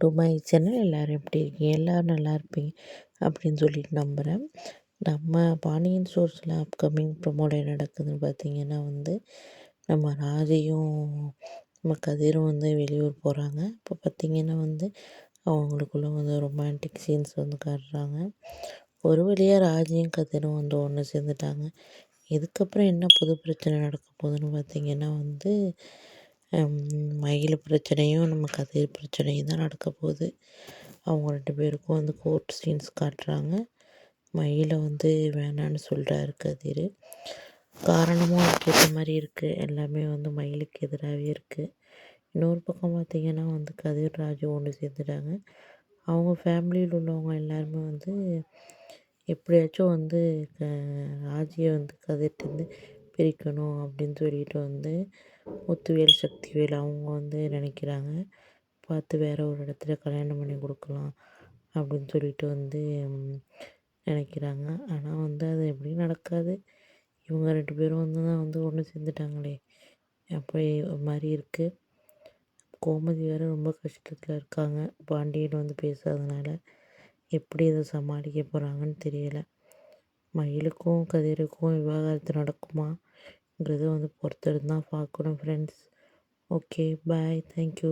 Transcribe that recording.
To my channel. எல்லோரும் எப்படி இருக்கீங்க? எல்லோரும் நல்லா இருப்பீங்க அப்படின்னு சொல்லிட்டு நம்புகிறேன். நம்ம பாண்டியன் ஸ்டோர்ஸில் அப்கமிங் ப்ரொமோல என்ன நடக்குதுன்னு பார்த்தீங்கன்னா நம்ம ராதியும் நம்ம கதிரும் வெளியூர் போகிறாங்க. இப்போ பார்த்தீங்கன்னா அவங்களுக்குள்ள ரொமான்டிக் சீன்ஸ் காட்டுறாங்க. ஒரு வழியாக ராஜியும் கதிரும் ஒன்று சேர்ந்துட்டாங்க. இதுக்கப்புறம் என்ன புது பிரச்சனை நடக்க போகுதுன்னு பார்த்தீங்கன்னா மயில் பிரச்சனையும் நம்ம கதிர் பிரச்சனையும் தான் நடக்க போகுது. அவங்க 2 பேருக்கும் கோர்ட் சீன்ஸ் காட்டுறாங்க. மயிலை வேணான்னு சொல்கிறாரு கதிர். காரணமும் அதுக்கு ஏற்ற மாதிரி இருக்குது. எல்லாமே மயிலுக்கு எதிராகவே இருக்குது. இன்னொரு பக்கம் பார்த்திங்கன்னா கதிர் ராஜு ஒன்று சேர்ந்துட்டாங்க. அவங்க ஃபேமிலியில் உள்ளவங்க எல்லாருமே எப்படியாச்சும் ராஜியை கதிர்ட்டேருந்து பிரிக்கணும் அப்படின்னு சொல்லிட்டு முத்துவேல் சக்திவேல் அவங்க நினைக்கிறாங்க. பார்த்து வேறு ஒரு இடத்துல கல்யாணம் பண்ணி கொடுக்கலாம் அப்படின்னு சொல்லிட்டு நினைக்கிறாங்க. ஆனால் அது எப்படியும் நடக்காது. இவங்க 2 பேரும் தான் ஒன்று சேர்ந்துட்டாங்களே, அப்படி ஒரு மாதிரி இருக்குது. கோமதி வேறு ரொம்ப கஷ்டத்தில் இருக்காங்க. பாண்டியன் பேசாதனால எப்படி இதை சமாளிக்க போகிறாங்கன்னு தெரியலை. மயிலுக்கும் கதிருக்கும் விவாகரத்து நடக்குமாங்கிறத பொறுத்திருந்து தான் பார்க்கணும் ஃப்ரெண்ட்ஸ். ஓகே, பாய், தேங்க்யூ.